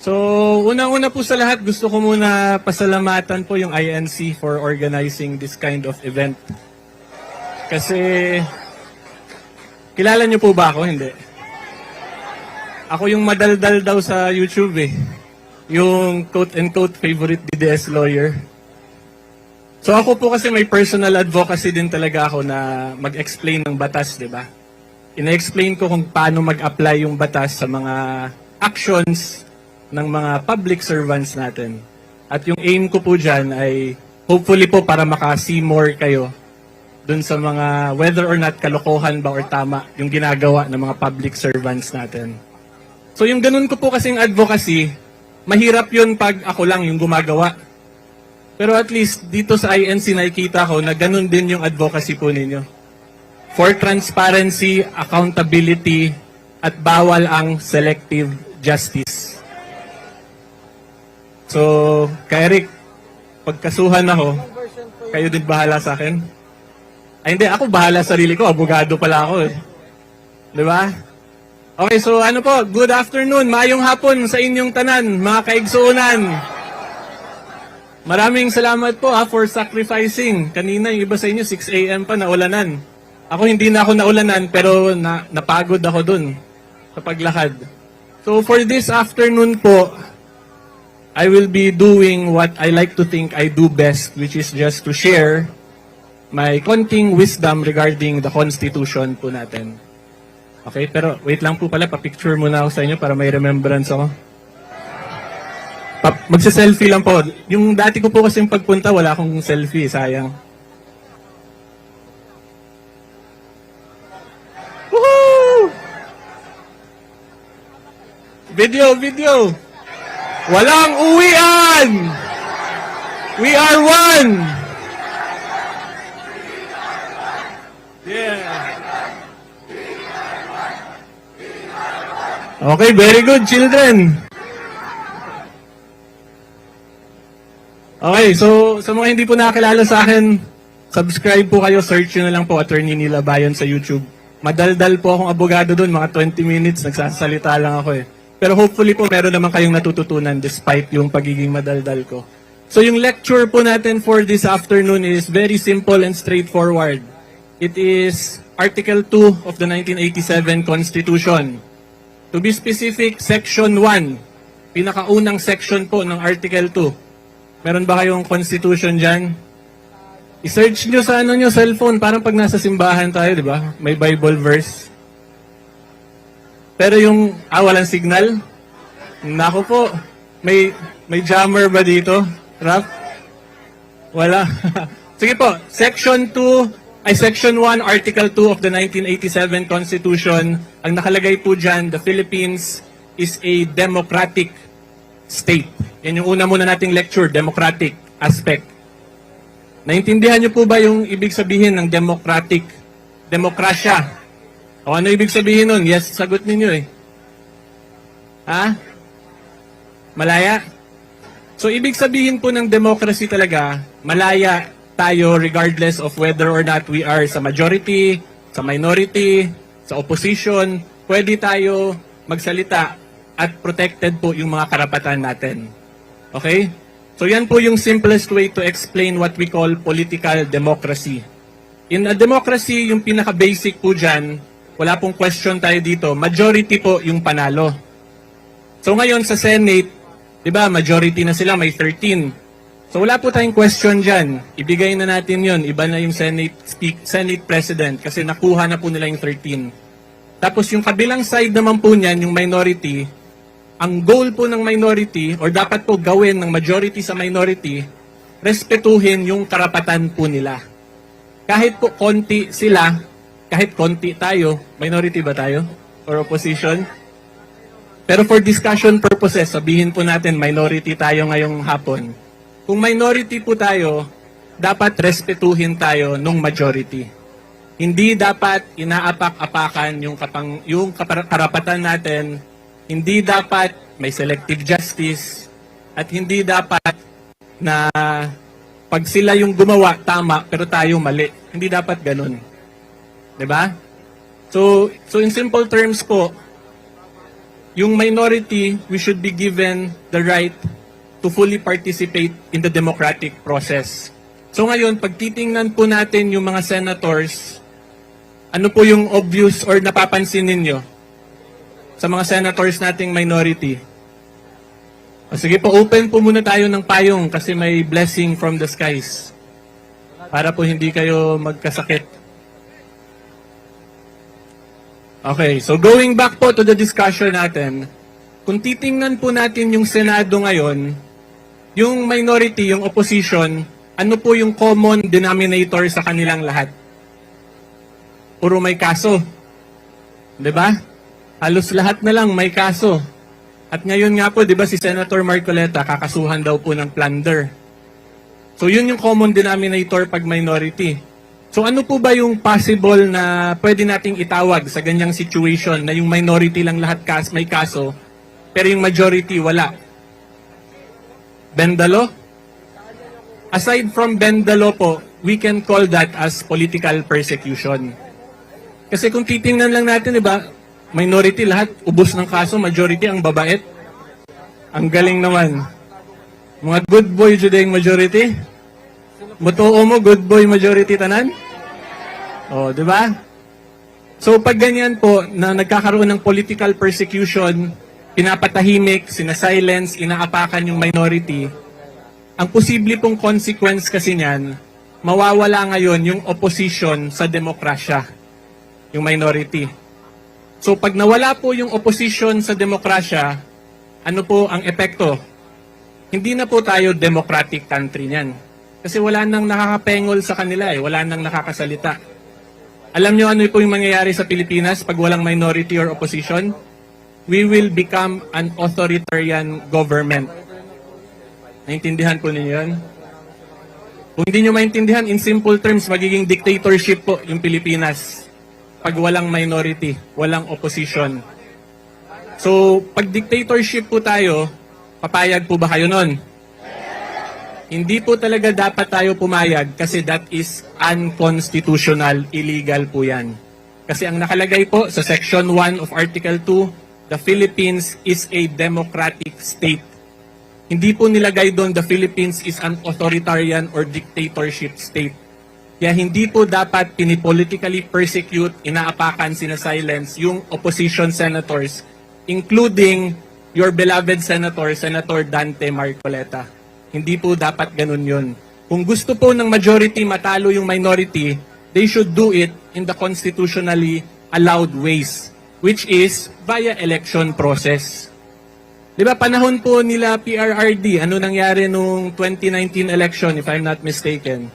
So, unang-una po sa lahat, gusto ko muna pasalamatan po yung INC for organizing this kind of event. Kasi, kilala niyo po ba ako? Hindi. Ako yung madaldal daw sa YouTube eh. Yung quote-unquote favorite DDS lawyer. So ako po kasi may personal advocacy din talaga ako na mag-explain ng batas, di ba? Ina-explain ko kung paano mag-apply yung batas sa mga actions ng mga public servants natin. At yung aim ko po dyan ay hopefully po para maka-see more kayo dun sa mga whether or not kalokohan ba or tama yung ginagawa ng mga public servants natin. So yung ganun ko po kasing advocacy, mahirap yun pag ako lang yung gumagawa. Pero at least dito sa INC nakikita ko na ganun din yung advocacy po ninyo. For transparency, accountability, at bawal ang selective justice. So, kay Eric, pagkasuhan ako, kayo din bahala sa akin? Ay hindi, ako bahala sa sarili ko, abogado pala ako eh. Di ba? Okay, so ano po, good afternoon, maayong hapon sa inyong tanan, mga kaigsuunan. Maraming salamat po for sacrificing. Kanina yung iba sa inyo, 6 a.m. pa naulanan. Ako hindi na ako naulanan, pero napagod ako dun sa paglakad. So for this afternoon po, I will be doing what I like to think I do best, which is just to share my konting wisdom regarding the Constitution po natin. Okay, pero wait lang po pala, pa-picture muna ako sa inyo para may remembrance ako. Magsa-selfie lang po. Yung dati ko po kasi yung pagpunta, wala akong selfie, sayang. Woohoo! Video! Walang uwian! We are one! Yeah! Okay, very good, children. Okay, so sa mga hindi po nakakilala sa akin, subscribe po kayo, search nyo na lang po Attorney Nila Bayon sa YouTube. Madaldal po akong abogado doon, mga 20 minutes, nagsasalita lang ako eh. Pero hopefully po meron naman kayong natututunan despite yung pagiging madaldal ko. So yung lecture po natin for this afternoon is very simple and straightforward. It is Article 2 of the 1987 Constitution. To be specific, Section 1, pinakaunang section po ng Article 2. Meron ba kayong Constitution dyan? I-search nyo sa nyo, cellphone, parang pag nasa simbahan tayo, di ba? May Bible verse. Pero yung, walang signal? Nako po, may jammer ba dito? Rap? Wala. Sige po, Section 1, Article 2 of the 1987 Constitution, ang nakalagay po dyan, the Philippines is a democratic state. Yan yung una muna nating lecture, democratic aspect. Naintindihan niyo po ba yung ibig sabihin ng democratic? Demokrasya. O ano ibig sabihin nun? Yes, sagot ninyo eh. Ha? Malaya? So ibig sabihin po ng democracy talaga, malaya tayo regardless of whether or not we are sa majority, sa minority, sa opposition, pwede tayo magsalita at protected po yung mga karapatan natin. Okay? So yan po yung simplest way to explain what we call political democracy. In a democracy, yung pinaka-basic po dyan, wala pong question tayo dito, majority po yung panalo. So ngayon sa Senate, di ba, majority na sila, may 13. So wala po tayong question dyan. Ibigay na natin yon. Iba na yung Senate President kasi nakuha na po nila yung 13. Tapos yung kabilang side naman po niyan, yung minority, ang goal po ng minority, or dapat po gawin ng majority sa minority, respetuhin yung karapatan po nila. Kahit po konti sila, kahit konti tayo, minority ba tayo? Or opposition? Pero for discussion purposes, sabihin po natin minority tayo ngayong hapon. Kung minority po tayo, dapat respetuhin tayo nung majority. Hindi dapat inaapak-apakan yung karapatan natin. Hindi dapat may selective justice at hindi dapat na pag sila yung gumawa, tama, pero tayo mali. Hindi dapat ganun. 'Di ba? So in simple terms po, yung minority, we should be given the right to fully participate in the democratic process. So ngayon, pag titingnan po natin yung mga senators, ano po yung obvious or napapansin ninyo sa mga senators nating minority? O sige po, open po muna tayo ng payong kasi may blessing from the skies para po hindi kayo magkasakit. Okay, so going back po to the discussion natin, kung titingnan po natin yung Senado ngayon, yung minority, yung opposition, ano po yung common denominator sa kanilang lahat? Puro may kaso. 'Di ba? Halos lahat na lang may kaso. At ngayon nga po, 'di ba, si Senator Marcoleta kakasuhan daw po ng plunder. So yun yung common denominator pag minority. So ano po ba yung possible na pwede nating itawag sa ganyang situation na yung minority lang lahat may kaso, pero yung majority wala? Bendalo? Aside from Bendalo po, we can call that as political persecution. Kasi kung titingnan lang natin, di ba, minority lahat, ubos ng kaso, majority ang babait. Ang galing naman. Mga good boy judeng majority. Motoo mo, good boy majority tanan? O, di ba? So pag ganyan po, na nagkakaroon ng political persecution, pinapatahimik, sinasilence, inaapakan yung minority, ang posible pong consequence kasi niyan, mawawala ngayon yung opposition sa demokrasya, yung minority. So pag nawala po yung opposition sa demokrasya, ano po ang epekto? Hindi na po tayo democratic country niyan. Kasi wala nang nakakapengol sa kanila wala nang nakakasalita. Alam niyo ano po yung mangyayari sa Pilipinas pag walang minority or opposition? We will become an authoritarian government. Naintindihan po ninyo yun? Kung hindi nyo maintindihan, in simple terms, magiging dictatorship po yung Pilipinas pag walang minority, walang opposition. So, pag dictatorship po tayo, papayag po ba kayo nun? Hindi po talaga dapat tayo pumayag kasi that is unconstitutional, illegal po yan. Kasi ang nakalagay po sa Section 1 of Article 2, the Philippines is a democratic state. Hindi po nilagay doon the Philippines is an authoritarian or dictatorship state. Kaya hindi po dapat pinipolitically persecute, inaapakan, sinasilence yung opposition senators, including your beloved Senator, Senator Dante Marcoleta. Hindi po dapat ganun yun. Kung gusto po ng majority matalo yung minority, they should do it in the constitutionally allowed ways, which is via election process. Di ba, panahon po nila PRRD, ano nangyari nung 2019 election, if I'm not mistaken?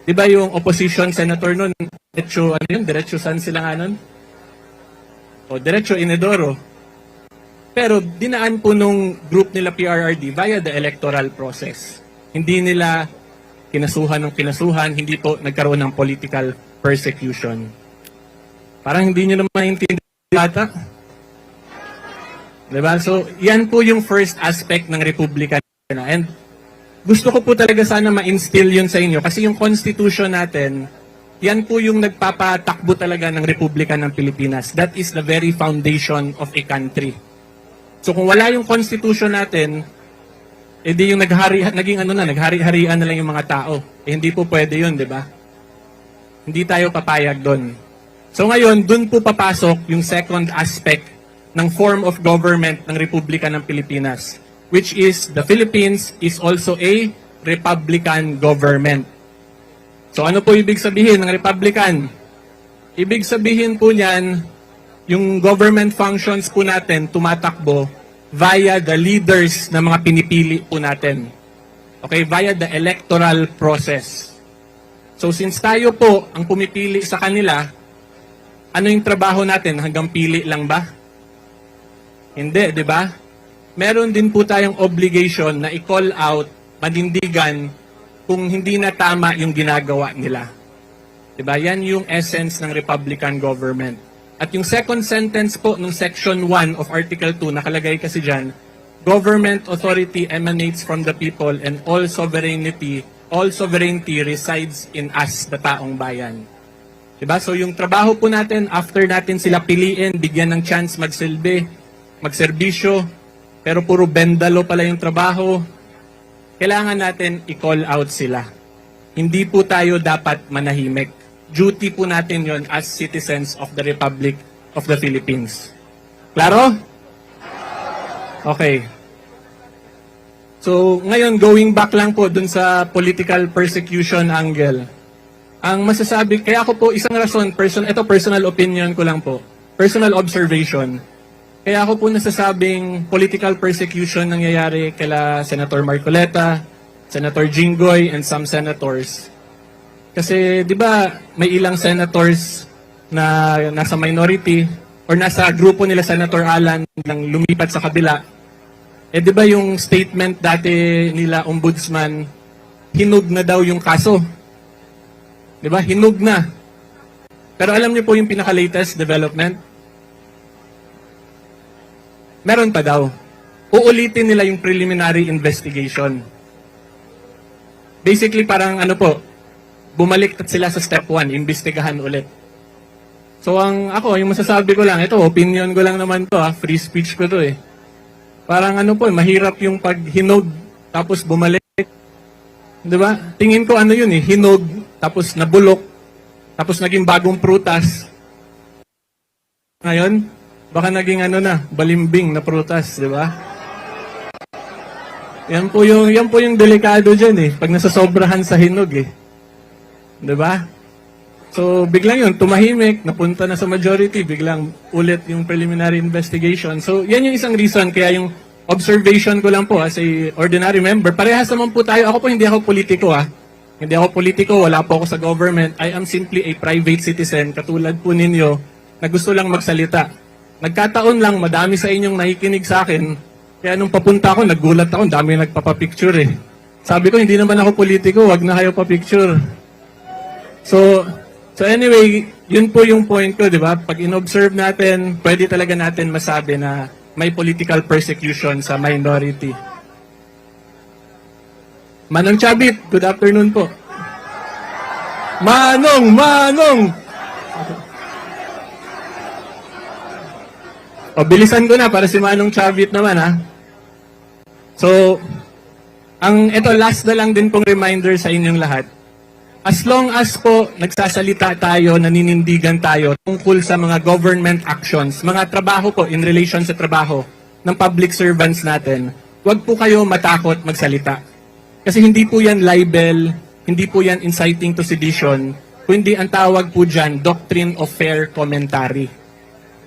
Di ba yung opposition senator nun, diretso, ano yun, diretso saan sila nga nun? O, diretso Inedoro. Pero dinaan po nung group nila PRRD via the electoral process. Hindi nila kinasuhan ng kinasuhan, hindi po nagkaroon ng political persecution. Parang hindi nyo naman maintindihan ata. Diba? So, yan po yung first aspect ng Republika. And gusto ko po talaga sana ma-instill yun sa inyo kasi yung Constitution natin, yan po yung nagpapatakbo talaga ng Republika ng Pilipinas. That is the very foundation of a country. So kung wala yung Constitution natin, edi yung naghari-harian na lang yung mga tao. Hindi po pwede yun, di ba? Hindi tayo papayag doon. So ngayon, doon po papasok yung second aspect ng form of government ng Republika ng Pilipinas, which is the Philippines is also a Republican government. So ano po ibig sabihin ng Republican? Ibig sabihin po niyan, yung government functions po natin tumatakbo via the leaders na mga pinipili po natin. Okay, via the electoral process. So since tayo po ang pumipili sa kanila, ano yung trabaho natin? Hanggang pili lang ba? Hindi, di ba? Meron din po tayong obligation na i-call out, manindigan, kung hindi na tama yung ginagawa nila. Di ba? Yan yung essence ng Republican government. At yung second sentence po ng Section 1 of Article 2, nakalagay kasi dyan, government authority emanates from the people and all sovereignty resides in us, the taong bayan. Diba? So yung trabaho po natin, after natin sila piliin, bigyan ng chance magsilbi, magserbisyo, pero puro bendalo pala yung trabaho, kailangan natin i-call out sila. Hindi po tayo dapat manahimik. Duty po natin yon as citizens of the Republic of the Philippines. Klaro? Okay. So, ngayon, going back lang po dun sa political persecution angle. Ang masasabi, kaya ako po, isang rason, ito personal opinion ko lang po, personal observation. Kaya ako po nasasabing political persecution nangyayari kila Senator Marcoleta, Senator Jinggoy, and some senators. Kasi, di ba, may ilang senators na nasa minority or nasa grupo nila Senator Alan nang lumipat sa kabila. Eh, di ba yung statement dati nila ombudsman, hinug na daw yung kaso. Di ba? Hinug na. Pero alam niyo po yung pinaka-latest development? Meron pa daw. Uulitin nila yung preliminary investigation. Basically, parang ano po, bumalik sila sa step 1, imbestigahan ulit. So, yung masasabi ko lang, ito, opinion ko lang naman to, free speech ko to eh. Parang ano po, mahirap yung pag hinog, tapos bumalik. Di ba? Tingin ko ano yun eh, hinog, tapos nabulok, tapos naging bagong prutas. Ngayon, baka naging ano na, balimbing na prutas, di ba? Yan po yung delikado dyan eh, pag nasasobrahan sa hinog eh. Di ba? So, biglang yun, tumahimik, napunta na sa majority, biglang ulit yung preliminary investigation. So, yan yung isang reason, kaya yung observation ko lang po as a ordinary member, parehas naman po tayo, ako po hindi ako politiko Hindi ako politiko, wala po ako sa government. I am simply a private citizen, katulad po ninyo, na gusto lang magsalita. Nagkataon lang, madami sa inyong nakikinig sa akin, kaya nung papunta ako, nagulat ako, dami nagpapapicture eh. Sabi ko, hindi naman ako politiko, wag na kayo papicture. So anyway, yun po yung point ko, di ba? Pag in-observe natin, pwede talaga natin masabi na may political persecution sa minority. Manong Chabit, good afternoon po. Manong! O, bilisan ko na para si Manong Chabit naman, ha? So, ito, last na lang din pong reminder sa inyong lahat. As long as po nagsasalita tayo, naninindigan tayo tungkol sa mga government actions, mga trabaho po in relation sa trabaho ng public servants natin, huwag po kayo matakot magsalita. Kasi hindi po yan libel, hindi po yan inciting to sedition, kundi ang tawag po dyan, doctrine of fair commentary.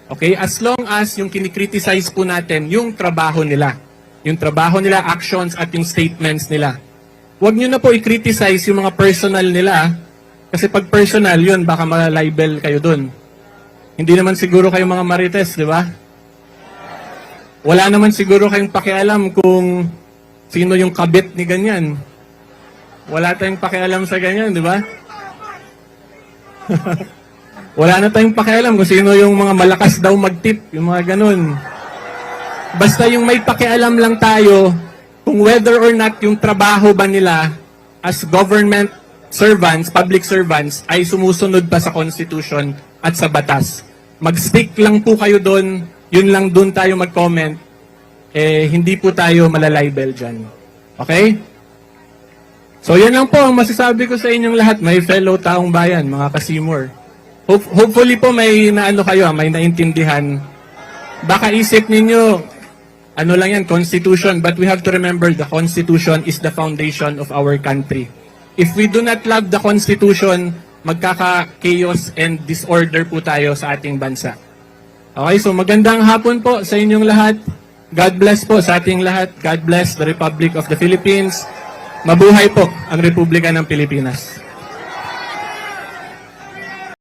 Okay? As long as yung kinikriticize po natin yung trabaho nila, actions at yung statements nila. Huwag nyo na po i-criticize yung mga personal nila, kasi pag personal yun, baka ma-libel kayo dun. Hindi naman siguro kayo mga marites, di ba? Wala naman siguro kayong pakialam kung sino yung kabit ni ganyan. Wala tayong pakialam sa ganyan, di ba? Wala na tayong pakialam kung sino yung mga malakas daw mag-tip, yung mga ganun. Basta yung may pakialam lang tayo, kung whether or not yung trabaho ba nila as government servants, public servants, ay sumusunod pa sa Constitution at sa batas. Mag-stick lang po kayo doon, yun lang doon tayo mag-comment, hindi po tayo malalibel dyan. Okay? So yan lang po ang masasabi ko sa inyong lahat, may fellow taong bayan, mga kasimor. Hopefully po may may naintindihan. Baka isip ninyo, ano lang yan, Constitution. But we have to remember the Constitution is the foundation of our country. If we do not love the Constitution, magkaka-chaos and disorder po tayo sa ating bansa. Okay, so magandang hapon po sa inyong lahat. God bless po sa ating lahat. God bless the Republic of the Philippines. Mabuhay po ang Republika ng Pilipinas.